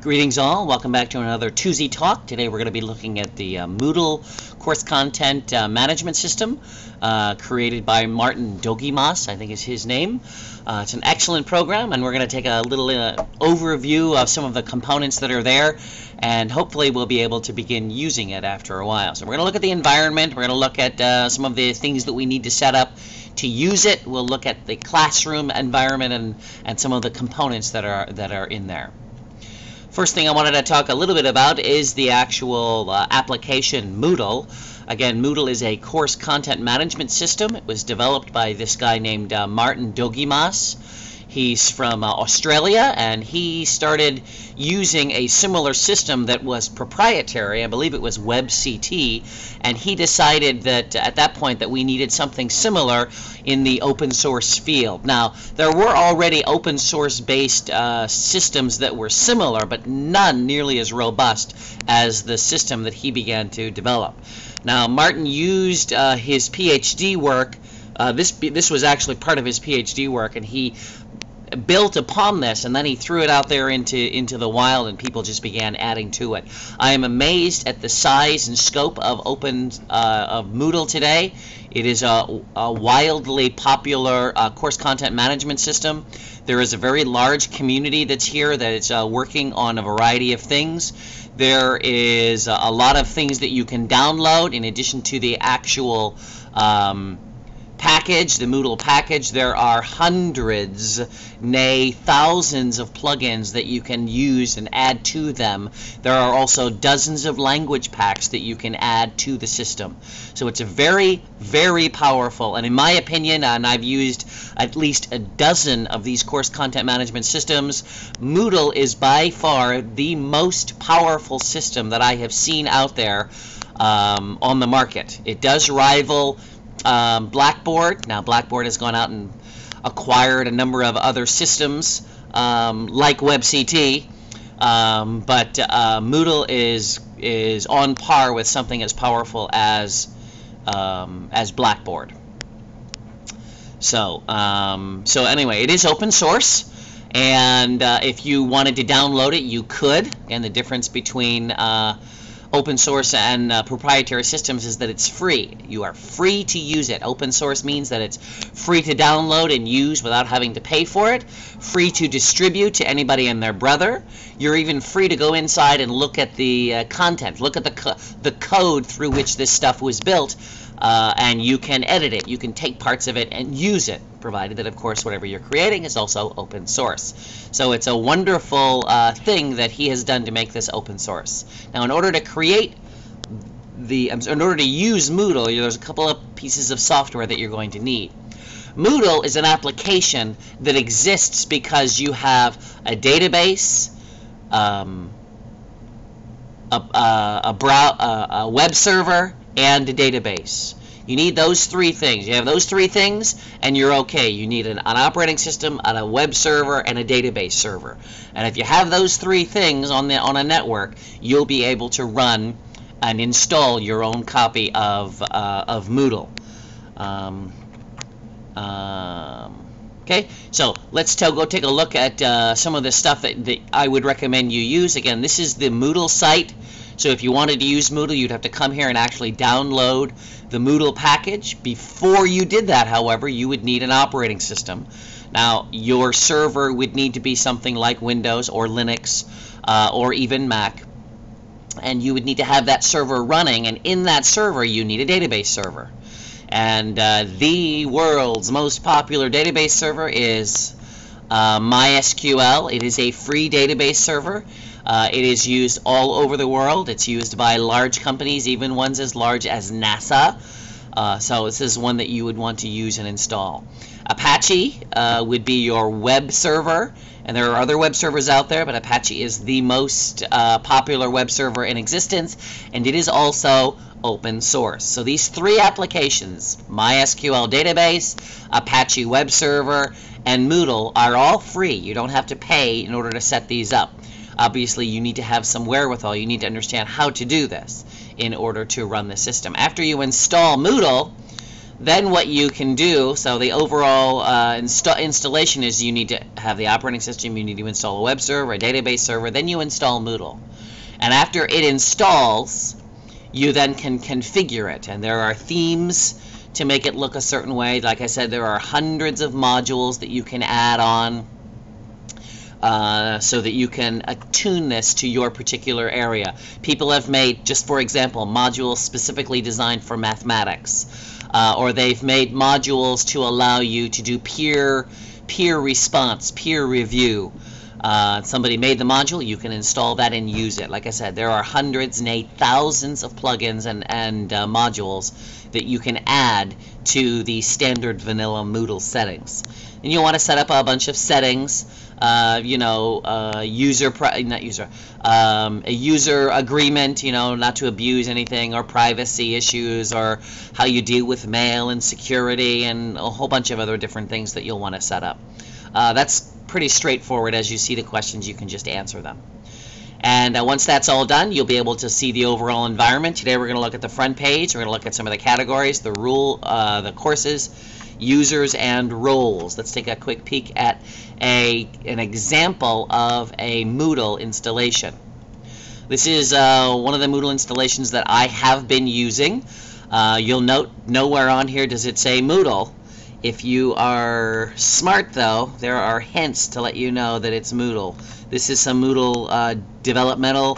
Greetings all, welcome back to another Tuzi talk. Today we're going to be looking at the Moodle course content management system created by Martin Dogimas, I think is his name. It's an excellent program, and we're going to take a little overview of some of the components that are there, and hopefully we'll be able to begin using it after a while. So we're going to look at the environment, we're going to look at some of the things that we need to set up to use it. We'll look at the classroom environment and some of the components that are in there. First thing I wanted to talk a little bit about is the actual application Moodle. Again, Moodle is a course content management system. It was developed by this guy named Martin Dogimas. He's from Australia, and he started using a similar system that was proprietary. I believe it was WebCT, and he decided that at that point that we needed something similar in the open source field. Now, there were already open source based systems that were similar, but none nearly as robust as the system that he began to develop. Now, Martin used his PhD work. This was actually part of his PhD work, and he built upon this, and then he threw it out there into the wild, and people just began adding to it. I am amazed at the size and scope of Moodle today. It is a wildly popular course content management system. There is a very large community that's here that is working on a variety of things. There is a lot of things that you can download in addition to the actual package, the Moodle package. There are hundreds, nay thousands of plugins that you can use and add to them. There are also dozens of language packs that you can add to the system. So it's a very, very powerful, and in my opinion, and I've used at least a dozen of these course content management systems, Moodle is by far the most powerful system that I have seen out there on the market. It does rival Blackboard. Now, Blackboard has gone out and acquired a number of other systems like WebCT, but Moodle is on par with something as powerful as Blackboard. So anyway, it is open source, and if you wanted to download it, you could. And the difference between open source and proprietary systems is that it's free. You are free to use it. Open source means that it's free to download and use without having to pay for it, free to distribute to anybody and their brother. You're even free to go inside and look at the content, look at the code through which this stuff was built, and you can edit it. You can take parts of it and use it, provided that, of course, whatever you're creating is also open source. So it's a wonderful thing that he has done to make this open source. Now, in order to use Moodle, there's a couple of pieces of software that you're going to need. Moodle is an application that exists because you have a database, a web server, and a database. You need those three things. You have those three things, and you're okay. You need an operating system, a web server, and a database server. And if you have those three things on a network, you'll be able to run and install your own copy of Moodle. Okay, so let's go take a look at some of the stuff that I would recommend you use. Again, this is the Moodle site. So if you wanted to use Moodle, you'd have to come here and actually download the Moodle package. Before you did that, however, you would need an operating system. Now, your server would need to be something like Windows or Linux or even Mac. And you would need to have that server running, and in that server you need a database server. And the world's most popular database server is MySQL. It is a free database server. It is used all over the world. It's used by large companies, even ones as large as NASA. So this is one that you would want to use and install. Apache would be your web server, and there are other web servers out there, but Apache is the most popular web server in existence, and it is also open source. So these three applications, MySQL database, Apache web server, and Moodle, are all free. You don't have to pay in order to set these up. Obviously, you need to have some wherewithal. You need to understand how to do this in order to run the system. After you install Moodle, Then what you can do, so the overall installation is you need to have the operating system, you need to install a web server, a database server, then you install Moodle. And after it installs, you then can configure it. And there are themes to make it look a certain way. Like I said, there are hundreds of modules that you can add on so that you can attune this to your particular area. People have made, just for example, modules specifically designed for mathematics. Or they've made modules to allow you to do peer response, peer review. Somebody made the module, you can install that and use it. Like I said, there are hundreds, nay thousands of plugins and modules that you can add to the standard vanilla Moodle settings. And you want to set up a bunch of settings, a user agreement, not to abuse anything, or privacy issues, or how you deal with mail and security, and a whole bunch of other different things that you'll want to set up. That's pretty straightforward. As you see the questions, you can just answer them. And once that's all done, you'll be able to see the overall environment. Today we're going to look at the front page. We're going to look at some of the categories, the courses, users, and roles. Let's take a quick peek at an example of a Moodle installation. This is one of the Moodle installations that I have been using. You'll note nowhere on here does it say Moodle. If you are smart, though, there are hints to let you know that it's Moodle. This is some Moodle developmental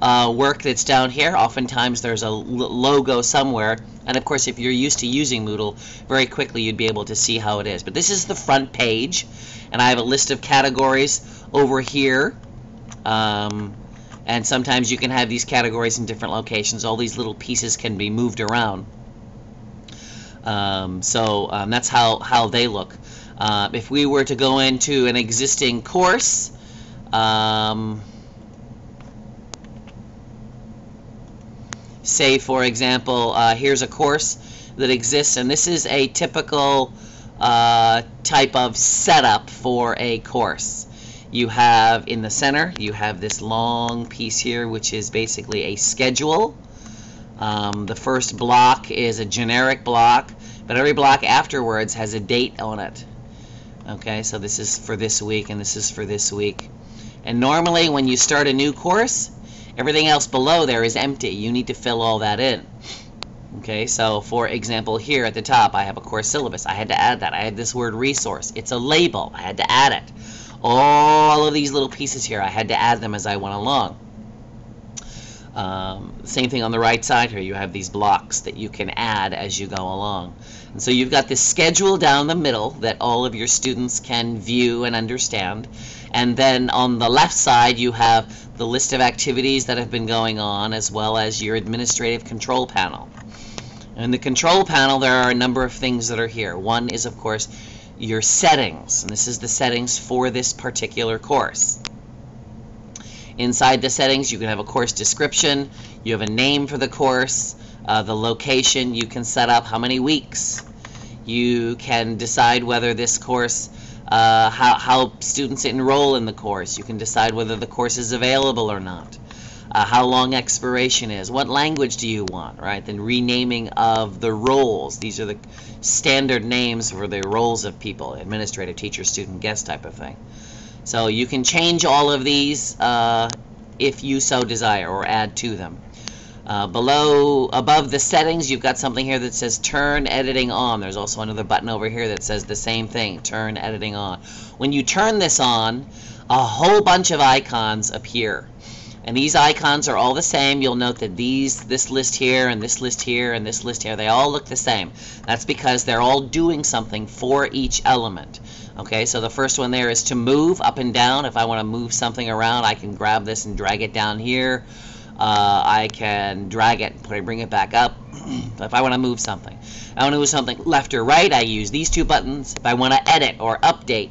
work that's down here. Oftentimes there's a logo somewhere, and of course if you're used to using Moodle, very quickly you'd be able to see how it is. But this is the front page, and I have a list of categories over here. And sometimes you can have these categories in different locations. All these little pieces can be moved around. That's how they look. If we were to go into an existing course, say for example, here's a course that exists, and this is a typical type of setup for a course. You have in the center, you have this long piece here, which is basically a schedule. The first block is a generic block, but every block afterwards has a date on it. Okay, so this is for this week, and this is for this week. And normally when you start a new course, everything else below there is empty. You need to fill all that in. Okay, so for example here at the top I have a course syllabus. I had to add that. I had this word resource. It's a label. I had to add it. All of these little pieces here, I had to add them as I went along. Same thing on the right side here. You have these blocks that you can add as you go along. And so you've got this schedule down the middle that all of your students can view and understand. And then on the left side you have the list of activities that have been going on, as well as your administrative control panel. In the control panel there are a number of things that are here. One is of course your settings, and this is the settings for this particular course. Inside the settings you can have a course description, you have a name for the course, the location, you can set up how many weeks, you can decide whether this course, how students enroll in the course, you can decide whether the course is available or not, how long expiration is, what language do you want, right? Then renaming of the roles. These are the standard names for the roles of people, administrative, teacher, student, guest type of thing. So you can change all of these if you so desire, or add to them. Above the settings, you've got something here that says turn editing on. There's also another button over here that says the same thing, turn editing on. When you turn this on, a whole bunch of icons appear. And these icons are all the same. You'll note that this list here, and this list here, and this list here, they all look the same. That's because they're all doing something for each element. Okay, so the first one there is to move up and down. If I want to move something around, I can grab this and drag it down here. I can drag it and bring it back up. If I want to move something, left or right, I use these two buttons. If I want to edit or update,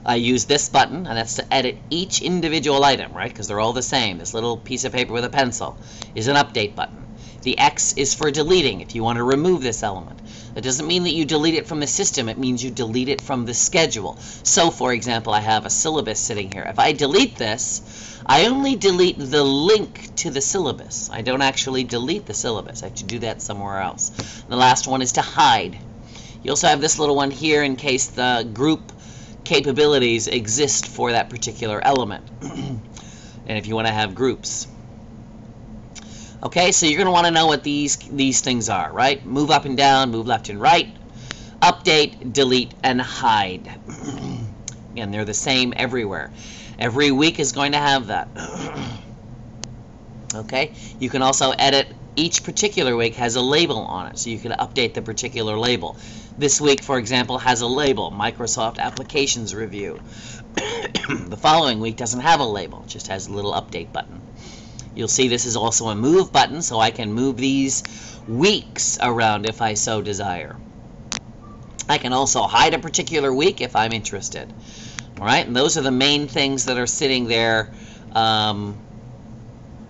I use this button, and that's to edit each individual item, right? Because they're all the same. This little piece of paper with a pencil is an update button. The X is for deleting, if you want to remove this element. That doesn't mean that you delete it from the system. It means you delete it from the schedule. So, for example, I have a syllabus sitting here. If I delete this, I only delete the link to the syllabus. I don't actually delete the syllabus. I have to do that somewhere else. The last one is to hide. You also have this little one here in case the group capabilities exist for that particular element. And if you want to have groups. Okay, so you're going to want to know what these things are, right? Move up and down, move left and right, update, delete, and hide. Again, they're the same everywhere. Every week is going to have that. Okay, you can also edit. Each particular week has a label on it, so you can update the particular label. This week, for example, has a label, Microsoft Applications Review. The following week doesn't have a label, it just has a little update button. You'll see this is also a move button, so I can move these weeks around if I so desire. I can also hide a particular week if I'm interested. All right, and those are the main things that are sitting there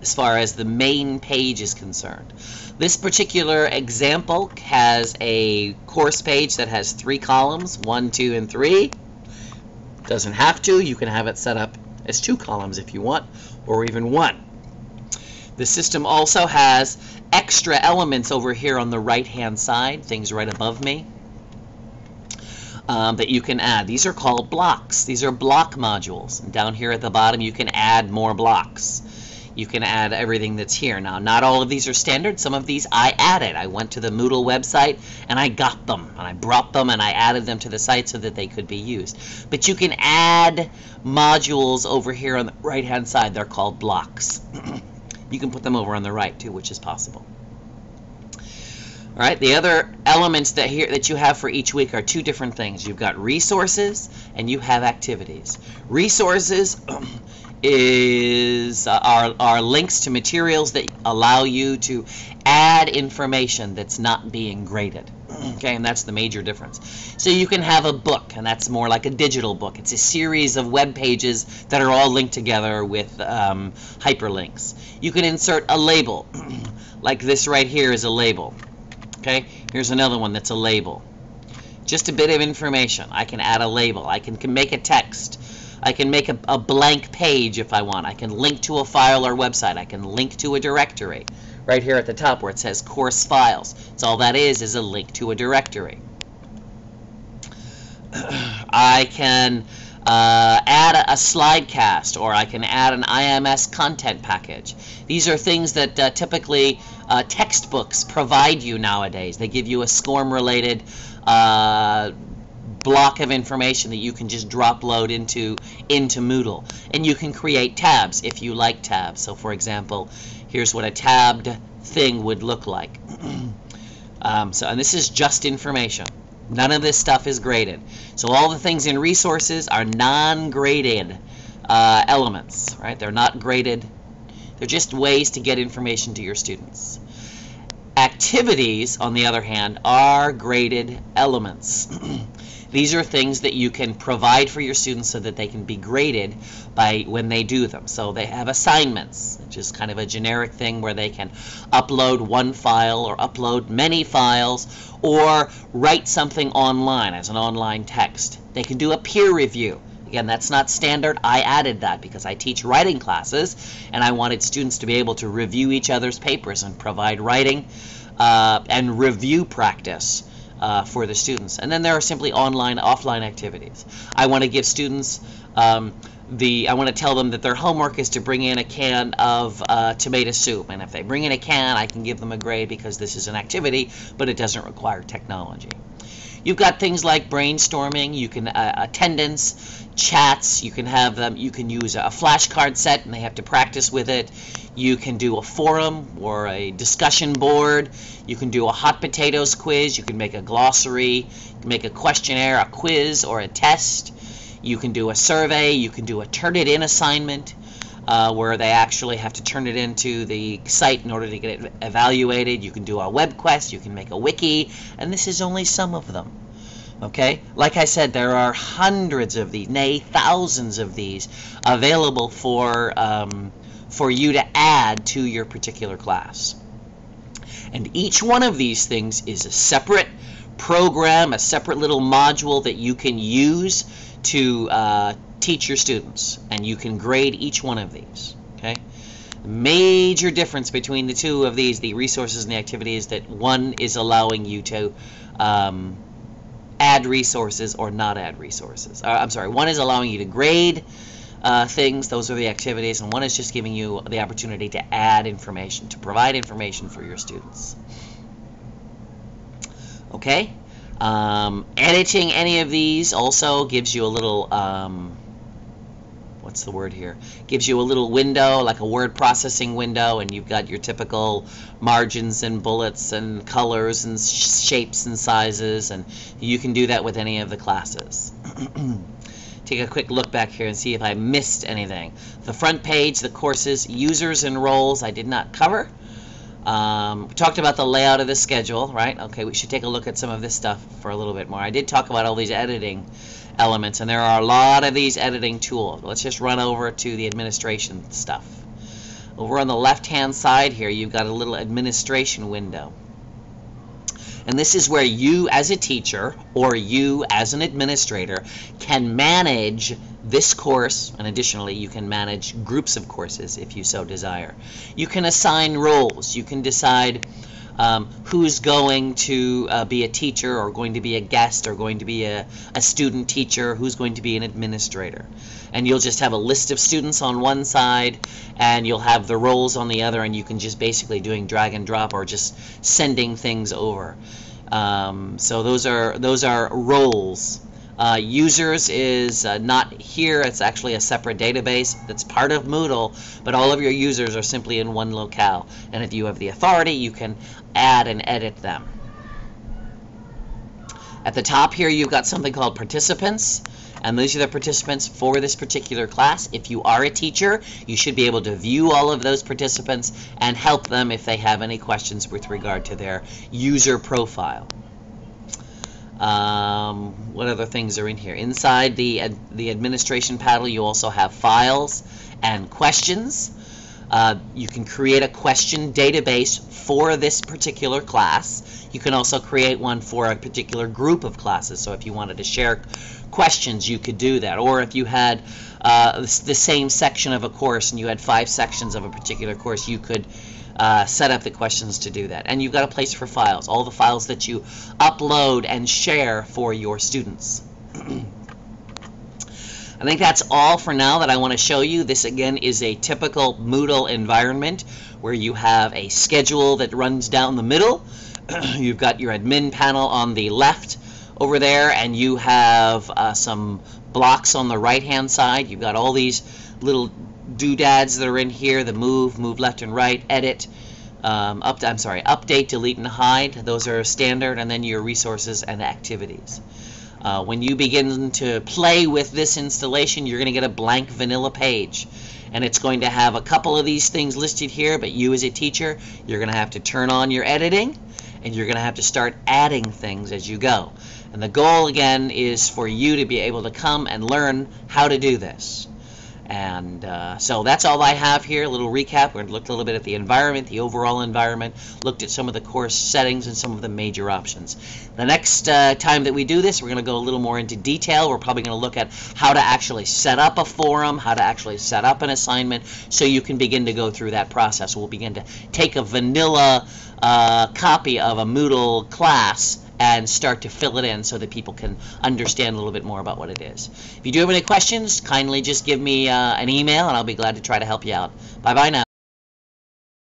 as far as the main page is concerned. This particular example has a course page that has 3 columns, 1, 2, and 3. Doesn't have to. You can have it set up as 2 columns if you want, or even 1. The system also has extra elements over here on the right-hand side, things right above me, that you can add. These are called blocks. These are block modules. And down here at the bottom, you can add more blocks. You can add everything that's here. Now, not all of these are standard. Some of these I added. I went to the Moodle website and I got them. And I brought them and I added them to the site so that they could be used. But you can add modules over here on the right-hand side. They're called blocks. You can put them over on the right, too, which is possible. All right, the other elements that you have for each week are 2 different things. You've got resources and you have activities. Resources are links to materials that allow you to add information that's not being graded. Okay, and that's the major difference. So you can have a book, and that's more like a digital book. It's a series of web pages that are all linked together with hyperlinks. You can insert a label, like this right here is a label. Okay, here's another one that's a label. Just a bit of information. I can add a label. I can make a text. I can make a blank page if I want. I can link to a file or website. I can link to a directory. Right here at the top where it says course files. So all that is a link to a directory. I can add a slide cast, or I can add an IMS content package. These are things that typically textbooks provide you nowadays. They give you a SCORM-related block of information that you can just drop load into Moodle. And you can create tabs if you like tabs. So for example, here's what a tabbed thing would look like. And this is just information. None of this stuff is graded. So all the things in resources are non-graded elements, right? They're not graded. They're just ways to get information to your students. Activities, on the other hand, are graded elements. These are things that you can provide for your students so that they can be graded by when they do them. So they have assignments, which is kind of a generic thing where they can upload one file or upload many files or write something online as an online text. They can do a peer review. Again, that's not standard. I added that because I teach writing classes and I wanted students to be able to review each other's papers and provide writing and review practice for the students. And then there are simply offline activities. I want to give students I want to tell them that their homework is to bring in a can of tomato soup, and if they bring in a can, I can give them a grade because this is an activity, but it doesn't require technology. You've got things like brainstorming, you can attendance, chats, you can have them, you can use a flashcard set and they have to practice with it. You can do a forum or a discussion board. You can do a hot potatoes quiz. You can make a glossary. You can make a questionnaire, a quiz, or a test. You can do a survey. You can do a Turn-It-In assignment where they actually have to turn it into the site in order to get it evaluated. You can do a web quest. You can make a wiki. And this is only some of them. Okay? Like I said, there are hundreds of these, nay, thousands of these available for you to add to your particular class. And each one of these things is a separate program, a separate little module that you can use to teach your students, and you can grade each one of these. Okay? The major difference between the two of these, the resources and the activities, that one is allowing you to add resources or not add resources. I'm sorry, one is allowing you to grade things, those are the activities, and one is just giving you the opportunity to add information, to provide information for your students. Okay? Editing any of these also gives you a little, what's the word here? Gives you a little window, like a word processing window, and you've got your typical margins and bullets and colors and shapes and sizes, and you can do that with any of the classes. Take a quick look back here and see if I missed anything. The front page, the courses, users and roles, I did not cover. We talked about the layout of the schedule, right? Okay, we should take a look at some of this stuff for a little bit more. I did talk about all these editing elements, and there are a lot of these editing tools. Let's just run over to the administration stuff. Over on the left-hand side here, you've got a little administration window. And this is where you as a teacher or you as an administrator can manage this course, and additionally you can manage groups of courses if you so desire. You can assign roles. You can decide who's going to be a teacher or going to be a guest or going to be a student teacher, who's going to be an administrator. And you'll just have a list of students on one side and you'll have the roles on the other, and you can just basically doing drag and drop or just sending things over. So those are roles. Users is not here. It's actually a separate database that's part of Moodle, but all of your users are simply in one locale. And if you have the authority, you can add and edit them. At the top here, you've got something called participants, and these are the participants for this particular class. If you are a teacher, you should be able to view all of those participants and help them if they have any questions with regard to their user profile. What other things are in here? Inside the administration panel, you also have files and questions. You can create a question database for this particular class. You can also create one for a particular group of classes. So if you wanted to share questions, you could do that. Or if you had the same section of a course and you had 5 sections of a particular course, you could set up the questions to do that. And you've got a place for files, all the files that you upload and share for your students. I think that's all for now that I want to show you. This again is a typical Moodle environment where you have a schedule that runs down the middle. You've got your admin panel on the left over there, and you have some blocks on the right hand side. You've got all these little doodads that are in here, the move left and right, edit, update, delete, and hide. Those are standard, and then your resources and activities. When you begin to play with this installation, you're going to get a blank vanilla page, and it's going to have a couple of these things listed here, but you as a teacher, you're going to have to turn on your editing, and you're going to have to start adding things as you go. And the goal again is for you to be able to come and learn how to do this. And so that's all I have here, a little recap. We're going to look a little bit at the environment, the overall environment, looked at some of the course settings and some of the major options. The next time that we do this, we're going to go a little more into detail. We're probably going to look at how to actually set up a forum, how to actually set up an assignment, so you can begin to go through that process. We'll begin to take a vanilla copy of a Moodle class and start to fill it in so that people can understand a little bit more about what it is. If you do have any questions, kindly just give me an email and I'll be glad to try to help you out. Bye-bye now.